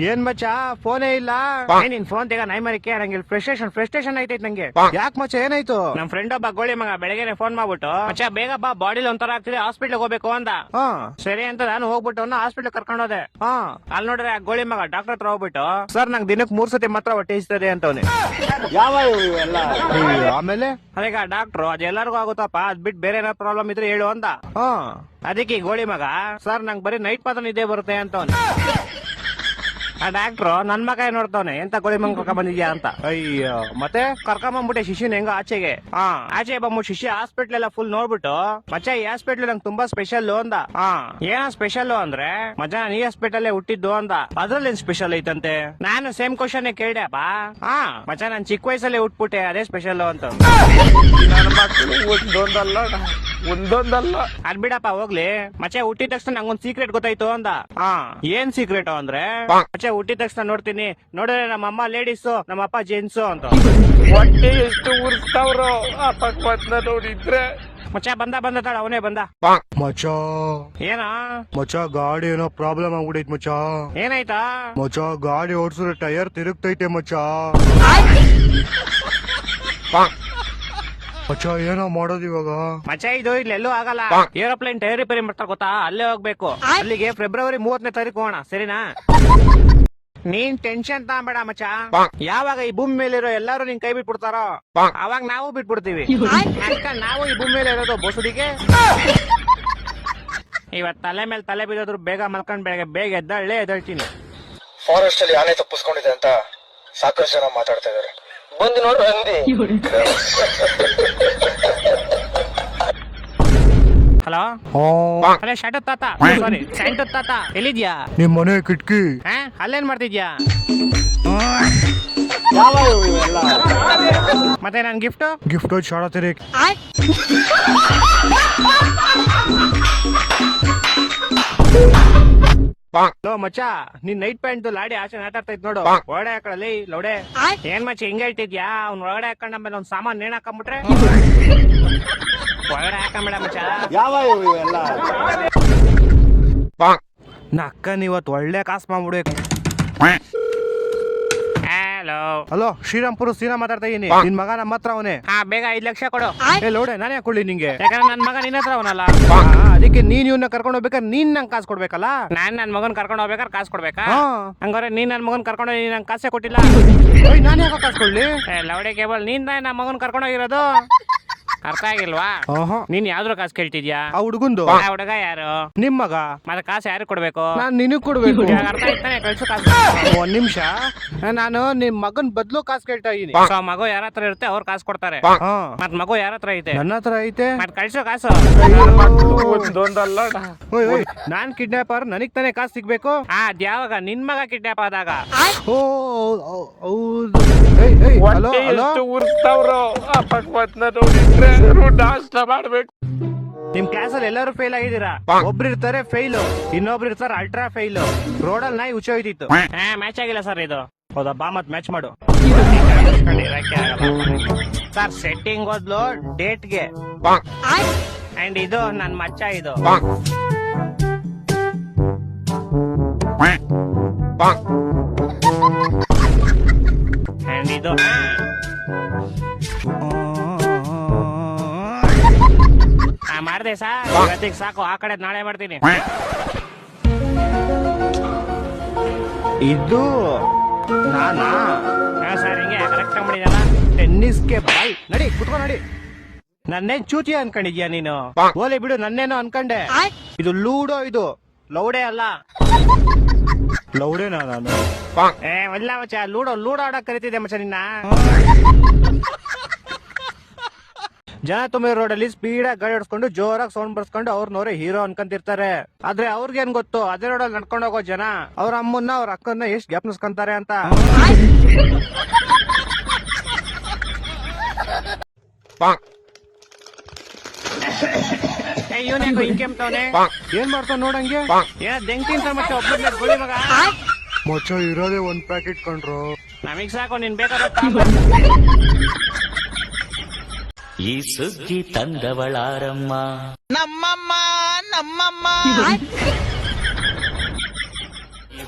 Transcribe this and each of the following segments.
ಏನ್ ಮಚ್ಚ ಫೋನೇ ಇಲ್ಲ. ನಿನ್ ಫೋನ್ ತೆಗ ನೈ ಮರಿಕೆ ನಂಗೆ ಫ್ರಸ್ಟ್ರೇಷನ್ ಐತೈತ್ ನಂಗೆ. ಯಾಕೆ ಮಚ್ಚ ಏನಾಯ್ತು? ನಮ್ ಫ್ರೆಂಡ್ ಒಬ್ಬ ಗೋಳಿ ಮಗ ಬೆಳಗ್ಗೆ ಫೋನ್ ಮಾಡ್ಬಿಟ್ಟು ಮಚ್ಚ ಬೇಗ ಬಾ ಬಾಡಿಲಿ ಒಂಥರ ಆಗ್ತಿದೆ ಹಾಸ್ಪಿಟ್ಲ್ ಹೋಗ್ಬೇಕು ಅಂದ. ಸರಿ ಅಂತ ನಾನು ಹೋಗ್ಬಿಟ್ಟು ಅವ್ನ ಹಾಸ್ಪಿಟ್ಲ್ ಕರ್ಕೊಂಡು ಹೋದೆ. ಅಲ್ಲಿ ನೋಡ್ರೆ ಆ ಗೋಳಿ ಮಗ ಡಾಕ್ಟರ್ ಹತ್ರ ಹೋಗ್ಬಿಟ್ಟು ಸರ್ ನಂಗೆ ದಿನಕ್ಕೆ 3 ಸತಿ ಮಾತ್ರ ಹೊಟ್ಟೆ ಇಸ್ತದೆ ಅಂತವ್ನೆ. ಆಮೇಲೆ ಅದೀಗ ಡಾಕ್ಟ್ರು ಅದೆಲ್ಲರಿಗೂ ಆಗುತ್ತಪ್ಪ ಅದ್ ಬಿಟ್ಟು ಬೇರೆ ಏನಾದ್ರು ಪ್ರಾಬ್ಲಮ್ ಇದ್ರೆ ಹೇಳು ಅಂದ. ಅದಕ್ಕೆ ಗೋಳಿ ಮಗ ಸರ್ ನಂಗೆ ಬರೀ ನೈಟ್ ಮಾತ್ರ ನಿದ್ದೆ ಬರುತ್ತೆ ಅಂತವ್ನೆ. ಆ ಡಾಕ್ಟ್ರು ನನ್ ಮಗ ನೋಡ್ತಾವನೆ ಎಂತ ಗೋಳಿ ಮಂಗ ಕರ್ಕೊಂಡ್ ಬಂದಿದ್ಯಾ ಅಂತ. ಅಯ್ಯೋ ಮತ್ತೆ ಕರ್ಕೊಂಬಂದ್ಬಿಟ್ಟೆ ಶಿಶುನ್ ಹೆಂಗ ಆಚೆಗೆ. ಆಚೆ ಬಂದ್ಬಿಟ್ಟು ಶಿಶು ಹಾಸ್ಪಿಟ್ಲ್ ಎಲ್ಲ ಫುಲ್ ನೋಡ್ಬಿಟ್ಟು ಮಚ್ಚ ಈ ಹಾಸ್ಪಿಟ್ಲ್ ನಂಗೆ ತುಂಬಾ ಸ್ಪೆಷಲ್ ಅಂದ. ಏನೋ ಸ್ಪೆಷಲ್ ಅಂದ್ರೆ ಮಚ್ಚ ನಾನು ಈ ಹಾಸ್ಪಿಟಲ್ ಹುಟ್ಟಿದ್ದು ಅಂದ. ಅದ್ರಲ್ಲಿ ಏನ್ ಸ್ಪೆಷಲ್ ಐತಂತೆ? ನಾನು ಸೇಮ್ ಕ್ವಶನ್ ಕೇಳ್ದೆಪ್ಪ. ಮಚ್ಚ ನಾನ್ ಚಿಕ್ಕ ವಯಸ್ಸಲ್ಲಿ ಹುಟ್ಬಿಟ್ಟೆ ಅದೇ ಸ್ಪೆಷಲ್ ಅಂತ. ಒಂದೊಂದಲ್ಲ ಅದ್ ಬಿಡಪ್ಪ ಹೋಗ್ಲಿ. ಮಚ್ಚ ಹುಟ್ಟಿದ ತಕ್ಷಣ ನಂಗೊಂದ್ ಸೀಕ್ರೆಟ್ ಗೊತ್ತಾಯ್ತು ಅಂದ. ಏನ್ ಸೀಕ್ರೆಟ್ ಅಂದ್ರೆ ಮಚ್ಚ ಹುಟ್ಟಿದ ತಕ್ಷಣ ನೋಡ್ತೀನಿ ನೋಡಿದ್ರೆ ನಮ್ಮ ಅಮ್ಮ ಲೇಡೀಸು ನಮ್ಮ ಅಪ್ಪ ಜೆಂಟ್ಸು ಅಂತ. ಹೊಟ್ಟೆ ಎಷ್ಟು ಉರ್ಸ್ತಾವ್ರೋ ನೋಡಿದ್ರೆ. ಮಚ್ಚ ಬಂದ ತಾಳ ಅವನೇ ಬಂದ. ಮಚ್ಚ ಏನ ಮಚ್ಚ ಗಾಡಿ ಏನೋ ಪ್ರಾಬ್ಲಮ್ ಆಗ್ಬಿಡೈತ್ ಮಚ್ಚ. ಏನಾಯ್ತಾ? ಮಚ್ಚ ಗಾಡಿ ಓಡಿಸಿದ್ರೆ ಟೈರ್ ತಿರುಗ್ತೈತೆ ಮಚ್ಚ. ಮಚ್ಚ ಏನೋ ಮಾಡೋದು ಇವಾಗ? ಮಚ್ಚ ಇದು ಇಲ್ಲೆಲ್ಲೂ ಆಗಲ್ಲ. ಏರೋಪ್ಲೇನ್ ಟೈರ್ ರಿಪೇರಿ ಮಾಡ್ತಾರೆ ಗೊತ್ತಾ, ಅಲ್ಲೇ ಹೋಗ್ಬೇಕು. ಅಲ್ಲಿಗೆ ಫೆಬ್ರವರಿ 30ನೇ ತಾರೀಕು ಹೋಗೋಣ ಸರಿನಾ? ನೀನ್ ಟೆನ್ಷನ್ ತಗೊಂಬೇಡ ಮಚ್ಚ. ಯಾವಾಗ ಈ ಭೂಮಿ ಮೇಲಿರೋ ಎಲ್ಲಾರು ನಿನ್ ಕೈ ಬಿಟ್ಬಿಡ್ತಾರೋ ಅವಾಗ ನಾವು ಬಿಟ್ಬಿಡ್ತೀವಿ. ನಾವು ಈ ಭೂಮಿ ಮೇಲೆ ಇರೋದು ಬೋಸುಡಿಗೆ. ಇವತ್ ತಲೆ ಮೇಲೆ ತಲೆ ಬಿದ್ದೋದ್ರು ಬೇಗ ಮಲ್ಕೊಂಡ್ ಬೆಳಗ್ಗೆ ಬೇಗ ಎದ್ದಳ್ತೀನಿ. ಫಾರೆಸ್ಟ್ ಅಲ್ಲಿ ಆನೆ ತಪ್ಪಿಸ್ಕೊಂಡಿದೆ ಅಂತ ಸಾಕಷ್ಟು ಜನ ಮಾತಾಡ್ತಾ ಇದಾರೆ. ಬಂದು ನೋಡ್ರಿ ಅಂದಿ. ಹಲೋ ಅಲ್ಲೇ ಶಾಟು ತಾತ, ಸಾರಿ ಸ್ಯಾಂಟು ತಾತ ಎಲ್ಲಿದ್ಯಾ? ನಿಮ್ ಮನೆ ಕಿಟ್ಕಿ ಅಲ್ಲೇನ್ ಮಾಡ್ತಿದ್ಯಾ? ಮತ್ತೆ ನನ್ ಗಿಫ್ಟ್ ಶಾಡ ತೆರೆ. ಮಚ್ಚ ನಿನ್ ನೈಟ್ ಪ್ಯಾಂಟ್ ಲಾಡಿ ಆಚೆ ಆಟಾಡ್ತಾ ಇದ್ ನೋಡು. ಒಳಗಡೆ ಹಾಕೊಳ್ಳಿ ಲೌಡೆ. ಏನ್ ಮಚ್ಚ ಹಿಂಗ ಹೇಳ್ತಿದ್ಯಾ? ಅವ್ನ್ ಒಳಗಡೆ ಹಾಕೊಂಡ್ ಆಮೇಲೆ ಒಂದ್ ಸಾಮಾನ್ ನೇಣ್ ಹಾಕೊಂಡ್ಬಿಟ್ರೆ ಒಳಗಡೆ ಹಾಕೊಂಬೇಡ ಮಚ್ಚ. ನಕ್ಕನ್ ಇವತ್ ಒಳ್ಳೆ ಕಾಸು ಮಾಡ್ಬಿಡ್ಬೇಕು. ಹಲೋ ಶ್ರೀರಾಮ್ಪುರ ಸೀನಾ ಮಾತಾಡ್ತಾ ಇದೀನಿ. ನಿನ್ ಮಗ ನಮ್ಮ ಹತ್ರ ಅವನೇ. ಬೇಗ 5 ಲಕ್ಷ ಕೊಡು. ಲೋಡೆ ನಾನೇ ಹಾಕೊಳ್ಳಿ ನಿಂಗೆ, ಯಾಕಂದ್ರೆ ನನ್ ಮಗ ನಿನ್ನ ಹತ್ರ ಅವನಲ್ಲ. ಅದಕ್ಕೆ ನೀನ್ ಇವ್ನ ಕರ್ಕೊಂಡು ಹೋಗ್ಬೇಕಾದ್ರೆ ನೀನ್ ನಂಗೆ ಕಾಸು ಕೊಡ್ಬೇಕಲ್ಲ. ನಾನ್ ನನ್ ಮಗನ್ ಕರ್ಕೊಂಡು ಹೋಗ್ಬೇಕಾದ್ರೆ ಕಾಸು ಕೊಡ್ಬೇಕಾ? ಹಂಗಾರೆ ನೀನ್ ನನ್ ಮಗನ್ ಕರ್ಕೊಂಡು ಹೋಗಿ ನಂಗೆ ಕಾಸೇ ಕೊಟ್ಟಿಲ್ಲ. ನಾನು ಯಾಕೆ ಕಾಸು ಕೊಡ್ಲಿ? ಲೌಡೆ ಕೇಬಲ್ ನೀನ್ ನನ್ನ ಮಗನ್ ಕರ್ಕೊಂಡು ಹೋಗಿರೋದು. ಅರ್ಥ ಆಗಿಲ್ವಾ? ನೀನ್ ಯಾವ್ದ್ರ ಕಾಸು ಕೇಳ್ತಿದ್ಯಾ? ಆ ಹುಡುಗಂದು. ಹುಡುಗ ಯಾರು? ನಿಮ್ ಮಗ. ಮತ್ತೆ ಕಾಸು ಯಾರು ಕೊಡ್ಬೇಕು? ನಾನ್ ನಿನಗ್ ಕೊಡ್ಬೇಕು. ಅರ್ಥ ಆಯ್ತಾನೆ, ಕಳ್ಸು ಕಾಸು. ಒಂದ್ ನಿಮಿಷ, ನಾನು ನಿಮ್ ಮಗನ್ ಬದ್ಲು ಕಾಸು ಕೇಳ್ತಾ ಇದೀನಿ. ಮಗು ಯಾರ ಹತ್ರ ಇರುತ್ತೆ ಅವ್ರು ಕಾಸು ಕೊಡ್ತಾರೆ. ಮತ್ ಮಗು ಯಾರ ಹತ್ರ ಐತೆ? ನನ್ನ ಹತ್ರ ಐತೆ. ಮತ್ ಕಳ್ಸೋ ಕಾಸು. ಒಂದೊಂದಲ್ಲ. ನಾನ್ ಕಿಡ್ನಾಪರ್, ನನಗ್ ತಾನೇ ಕಾಸು ಸಿಗ್ಬೇಕು. ಅದ್ಯಾವಾಗ ನಿನ್ ಮಗ ಕಿಡ್ನಾಪ್ ಆದಾಗ? ಓ ಹೌದು. ಹೊಟ್ಟೆ ಎಷ್ಟು ಉರ್ಸ್ತಾವ್ರೋ ನೋಡಿದ್ರೆ ನಾಷ್ಟ ಮಾಡ್ಬೇಕು. ನಿಮ್ ಕ್ಲಾಸ್ ಅಲ್ಲಿ ಎಲ್ಲರೂ ಫೇಲ್ ಆಗಿದ್ದೀರಾ. ಒಬ್ರು ಇರ್ತಾರೆ ಫೇಲ್, ಇನ್ನೊಬ್ರು ಇರ್ತಾರೆ ಅಲ್ಟ್ರಾ ಫೇಲ್. ರೋಡಲ್ಲಿ ನಾಯಿ ಹುಚ್ಚ ಹೋಯ್ತಿತ್ತು. ಮ್ಯಾಚ್ ಆಗಿಲ್ಲ ಸರ್ ಇದು. ಹೌದಾ, ಬಾ ಮತ್ ಮ್ಯಾಚ್ ಮಾಡು. ಸರ್ ಸೆಟ್ಟಿಂಗ್ ಓದ್ಲು ಡೇಟ್ಗೆ. ಅಂಡ್ ಇದು ನನ್ ಮಚ್ಚ ಇದು. ಅಂಡ್ ಇದು ಮಾಡ್ದೆ ಸರ್. ಇವತ್ತಿಗೆ ಸಾಕು, ಆ ಕಡೆ ನಾಳೆ ಮಾಡ್ತೀನಿ. ಇದು ನಾನಾ? ಸರ್ ಹಿಂಗೆ ಕರೆಕ್ಟ್ ಮಾಡಿದಲ್ಲ. ಟೆನ್ನಿಸ್ಗೆ ಬಾಯ್ ನಡಿ, ಕುತ್ಕೊ ನಡಿ. ನನ್ನೇನ್ ಚೂತಿ ಅನ್ಕೊಂಡಿದ್ಯಾ ನೀನು? ಓಲಿ ಬಿಡು, ನನ್ನೇನೋ ಅನ್ಕಂಡೆ. ಇದು ಲೂಡೋ, ಇದು ಲೌಡೆ ಅಲ್ಲ. ಲೌಡೇನಾ ನಾನು? ಇಲ್ಲ ಮಚ್ಚ, ಲೂಡೋ ಆಡಕ್ ಕರಿತಿದ್ದೆ ಮಚ್ಚ ನಿನ್ನ. ಜನ ತುಂಬ ರೋಡಲ್ಲಿ ಸ್ಪೀಡ್ ಆಗಿ ಗಾಡಿ ಓಡಿಸ್ಕೊಂಡು ಜೋರಾಗಿ ಸೌಂಡ್ ಬರ್ಸ್ಕೊಂಡು ಅವ್ರನ್ನವ್ರೆ ಹೀರೋ ಅನ್ಕೊಂತಿರ್ತಾರೆ. ಆದ್ರೆ ಅವ್ರಿಗೇನ್ ಗೊತ್ತು ಅದೇ ರೋಡಲ್ಲಿ ನಡ್ಕೊಂಡು ಹೋಗೋ ಜನ ಅವ್ರ ಅಮ್ಮನ್ನ ಅವ್ರ ಅಕ್ಕನ್ನ ಎಷ್ಟ್ ಜ್ಞಾಪನಿಸ್ಕೊಂತಾರೆ ಅಂತ. ಇವನೇನು ಹಿಂಗೆಂತವನೆ? ಏನ್ ಮಾಡ್ತಾವ ನೋಡಂಗೆ? ಏನ ದೆಂಗ್ ತಿಂತ ಮತ್ತೆ ಒಬ್ಬ ಗೋಳಿ ಮಗ. ಮಚ್ಚ ಇರೋದೇ 1 ಪ್ಯಾಕೆಟ್ ಕಂಡ್ರು. ನಮಗ್ ಸಾಕು, ನೀನ್ ಬೇಕಾದ್ರೆ ಈ ಸುಗ್ಗಿ ತಂದವಳಾರಮ್ಮ ನಮ್ಮಮ್ಮ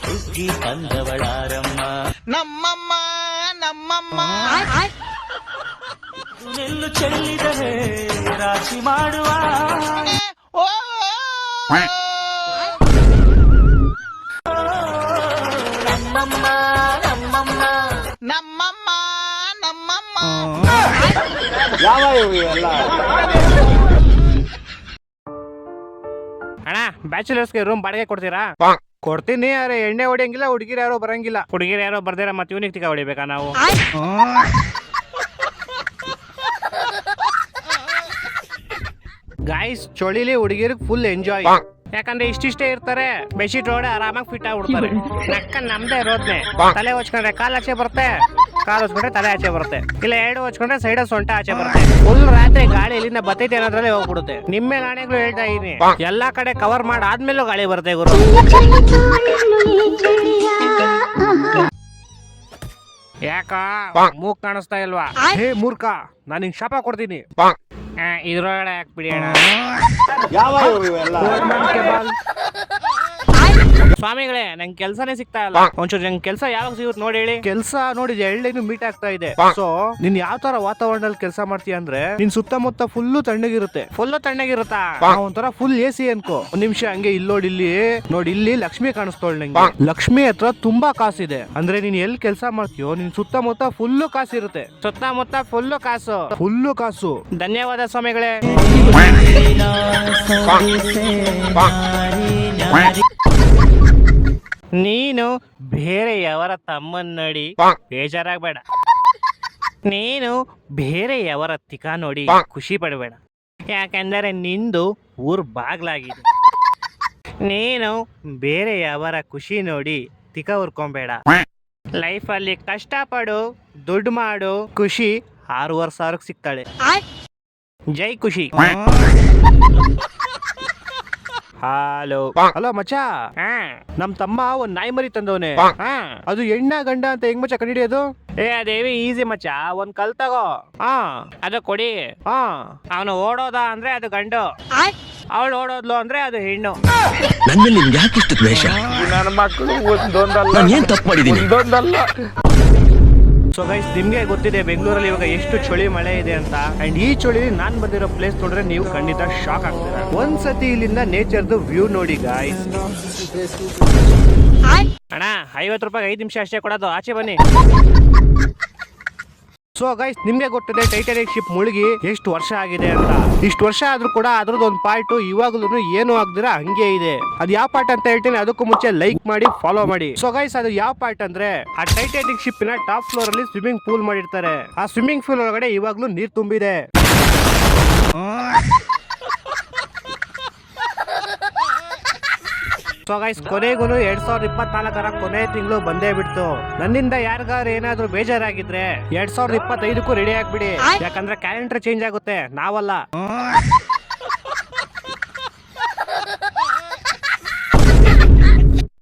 ಸುಗ್ಗಿ ತಂದವಳಾರಮ್ಮ ನಮ್ಮಮ್ಮ ನಮ್ಮಮ್ಮ ನೆಲ್ಲು ಚೆಲ್ಲಿದರೆ ರಾಶಿ ಮಾಡುವ ಓ ನಮ್ಮಮ್ಮ ನಮ್ಮಮ್ಮ ನಮ್ಮಮ್ಮ ನಮ್ಮಮ್ಮ ಅಣ್ಣ ಬ್ಯಾಚುಲರ್ಸ್ಗೆ ರೂಮ್ ಬಾಡಿಗೆ ಕೊಡ್ತೀರಾ? ಕೊಡ್ತೀನಿ. ಅರೆ ಎಣ್ಣೆ ಹೊಡಿಯಂಗಿಲ್ಲ, ಹುಡುಗಿರು ಯಾರೋ ಬರಂಗಿಲ್ಲ. ಹುಡುಗಿರು ಯಾರೋ ಬರ್ದಿರ ಮತ್ತೆ ಇವನಿಗೆ ತಿಕ್ಕ ಹೊಡಿಬೇಕಾ ನಾವು? ಗಾಯ್ಸ್, ಚಳಿಲಿ ಹುಡುಗಿರಿಗೆ ಫುಲ್ ಎಂಜಾಯ್. ಯಾಕಂದ್ರೆ ಇಷ್ಟಿಷ್ಟೇ ಇರ್ತಾರೆ, ಬೆಡ್ಶೀಟ್ ಒಳಗಡೆ ಆರಾಮಾಗಿ ಫಿಟ್ ಆಗ್ಬಿಡ್ತಾರೆ. ನಕ್ಕ ನಮ್ದೇ ಇರೋದ್ನೆ. ತಲೆ ಹೊಚ್ಕೊಂಡ್ರೆ ಕಾಲ್ ಆಚೆ ಬರುತ್ತೆ, ಕಾಲ್ ಹೊಚ್ಕೊಂಡ್ರೆ ತಲೆ ಆಚೆ ಬರುತ್ತೆ, ಇಲ್ಲ ಎರಡು ಹೊಚ್ಕೊಂಡ್ರೆ ಸೈಡ್ ಸೊಂಟ ಆಚೆ ಬರುತ್ತೆ. ಫುಲ್ ರಾತ್ರಿ ಗಾಳಿ ಇಲ್ಲಿಂದ ಬತ್ತೈತೆ ಅನ್ನೋದ್ರಲ್ಲಿ ಹೋಗ್ಬಿಡುತ್ತೆ. ನಿಮ್ಮ ನಾಣೆಗಳು ಹೇಳ್ತಾ ಇದೀನಿ, ಎಲ್ಲಾ ಕಡೆ ಕವರ್ ಮಾಡಾದ್ಮೇಲೂ ಗಾಳಿ ಬರುತ್ತೆ ಗುರು. ಯಾಕ ಮೂಗ್ ಕಾಣಿಸ್ತಾ ಇಲ್ವಾ? ಹೇ ಮೂರ್ಖ, ನಾನು ನಿಂಗೆ ಶಾಪ ಕೊಡ್ತೀನಿ. ಇದ್ರೊಳಗಡೆ ಯಾಕೆ ಬಿಡಿ ಅಣ್ಣ? ಸ್ವಾಮಿಗಳೇ, ನಂಗೆ ಕೆಲ್ಸನೇ ಸಿಗ್ತಾ ಇಲ್ಲ. ಒಂಚೂರು ನಂಗೆ ಕೆಲಸ ಯಾವಾಗ ಸಿಗುತ್ತೆ ನೋಡಿ ಹೇಳಿ. ಕೆಲಸ ನೋಡಿದ್ರೆ ಎಳ್ಳೆನು ಮೀಟ್ ಆಗ್ತಾ ಇದೆ. ಸೊ ನೀನ್ ಯಾವ ತರ ವಾತಾವರಣದಲ್ಲಿ ಕೆಲಸ ಮಾಡ್ತೀಯ ಅಂದ್ರೆ, ನಿನ್ ಸುತ್ತಮುತ್ತ ಫುಲ್ಲು ತಣ್ಣಗಿರುತ್ತೆ. ಫುಲ್ಲು ತಣ್ಣಗಿರುತ್ತಾ? ಒಂಥರ ಫುಲ್ AC ಅನ್ಕೋ. ಒಂದ್ ನಿಮಿಷ ಹಂಗೆ ಇಲ್ಲಿ ನೋಡಿ ಇಲ್ಲಿ ಲಕ್ಷ್ಮಿ ಕಾಣಿಸ್ತೋಳ್ ನಂಗೆ. ಲಕ್ಷ್ಮಿ ಹತ್ರ ತುಂಬಾ ಕಾಸಿದೆ. ಅಂದ್ರೆ ನೀನ್ ಎಲ್ಲಿ ಕೆಲಸ ಮಾಡ್ತೀಯೋ ನಿನ್ ಸುತ್ತಮುತ್ತ ಫುಲ್ಲು ಕಾಸಿರುತ್ತೆ. ಸುತ್ತಮುತ್ತ ಫುಲ್ಲು ಕಾಸು. ಧನ್ಯವಾದ ಸ್ವಾಮಿಗಳೇ. ನೀನು ಬೇರೆಯವರ ತಮ್ಮನ್ ನೋಡಿ ಬೇಜಾರಾಗಬೇಡ. ನೀನು ಬೇರೆಯವರ ತಿಕ ನೋಡಿ ಖುಷಿ ಪಡಬೇಡ. ಯಾಕಂದರೆ ನಿಂದು ಊರ್ ಬಾಗ್ಲಾಗಿದೆ. ನೀನು ಬೇರೆಯವರ ಖುಷಿ ನೋಡಿ ತಿಕ ಉರ್ಕೊಂಬೇಡ. ಲೈಫಲ್ಲಿ ಕಷ್ಟಪಡು, ದುಡ್ಡು ಮಾಡು, ಖುಷಿ 6,500 ಸಿಗ್ತಾಳೆ. ಜೈ ಖುಷಿ. ಹಲೋ ಮಚ್ಚ, ನಮ್ ತಮ್ಮ ಒಂದ್ ನಾಯಿ ಮರಿ ತಂದವನೆ. ಅದು ಹೆಣ್ಣ ಗಂಡ ಅಂತ ಹೆಂಗ್ ಮಚ್ಚ ಕಂಡಿಡಿಯೋದು? ಅದೇವಿ ಈಸಿ ಮಚ್ಚ, ಒಂದ್ ಕಲ್ ತಗೋ, ಅದು ಕೊಡಿ. ಅವನು ಓಡೋದ ಅಂದ್ರೆ ಅದು ಗಂಡು, ಅವಳು ಓಡೋದ್ಲು ಅಂದ್ರೆ ಅದು ಹೆಣ್ಣು. ನನ್ ಮೇಲೆ ನಿಮ್ಗೆ ಯಾಕೆ ಇಷ್ಟು ದ್ವೇಷ? ನನ್ನ ಮಕ್ಕಳು ಒಂದೊಂದಲ್ಲ, ನಾನು ಏನ್ ತಪ್ಪು ಮಾಡಿದೀನಿ? ಒಂದೊಂದಲ್ಲ. ಸೊ ಗೈಸ್, ನಿಮ್ಗೆ ಗೊತ್ತಿದೆ ಬೆಂಗಳೂರಲ್ಲಿ ಇವಾಗ ಎಷ್ಟು ಚಳಿ ಮಳೆ ಇದೆ ಅಂತ. ಅಂಡ್ ಈ ಚಳಿ ನಾನ್ ಬಂದಿರೋ ಪ್ಲೇಸ್ ನೋಡ್ರೆ ನೀವು ಖಂಡಿತ ಶಾಕ್ ಆಗ್ತೀರಾ. ಒಂದ್ಸತಿ ಇಲ್ಲಿಂದ ನೇಚರ್ದು ವ್ಯೂ ನೋಡಿ ಗಾಯ್ಸ್. ಅಣ್ಣ 50 ರೂಪಾಯಿ 5 ನಿಮಿಷ ಅಷ್ಟೇ ಕೊಡೋದು, ಆಚೆ ಬನ್ನಿ. ಸೊ ಗೈಸ್, ನಿಮ್ಗೆ ಗೊತ್ತಿದೆ ಟೈಟಾನಿಕ್ ಶಿಪ್ ಮುಳುಗಿ ಎಷ್ಟು ವರ್ಷ ಆಗಿದೆ ಅಂತ. ಇಷ್ಟು ವರ್ಷ ಆದ್ರೂ ಕೂಡ ಅದ್ರದ್ದು ಒಂದು ಪಾರ್ಟ್ ಇವಾಗ್ಲೂ ಏನು ಆಗ್ದಿರಾ ಹಂಗೆ ಇದೆ. ಅದು ಯಾವ ಪಾರ್ಟ್ ಅಂತ ಹೇಳ್ತೀನಿ, ಅದಕ್ಕೂ ಮುಂಚೆ ಲೈಕ್ ಮಾಡಿ, ಫಾಲೋ ಮಾಡಿ. ಸೊ ಗೈಸ್, ಅದು ಯಾವ ಪಾರ್ಟ್ ಅಂದ್ರೆ, ಆ ಟೈಟಾನಿಕ್ ಶಿಪ್ ನ ಟಾಪ್ ಫ್ಲೋರ್ ಅಲ್ಲಿ ಸ್ವಿಮ್ಮಿಂಗ್ ಪೂಲ್ ಮಾಡಿರ್ತಾರೆ. ಆ ಸ್ವಿಮ್ಮಿಂಗ್ ಪೂಲ್ ಒಳಗಡೆ ಇವಾಗ್ಲೂ ನೀರ್ ತುಂಬಿದೆ. ಸೊ ಗೈಸ್, ಕೊನೆಗೂ 2024 ಕೊನೆ ತಿಂಗಳು ಬಂದೇ ಬಿಡ್ತು. ನನ್ನಿಂದ ಯಾರಿಗಾರು ಏನಾದ್ರೂ ಬೇಜಾರಾಗಿದ್ರೆ 2025ಕ್ಕೂ ರೆಡಿ ಆಗ್ಬಿಡಿ. ಯಾಕಂದ್ರೆ ಕ್ಯಾಲೆಂಡರ್ ಚೇಂಜ್ ಆಗುತ್ತೆ, ನಾವಲ್ಲ.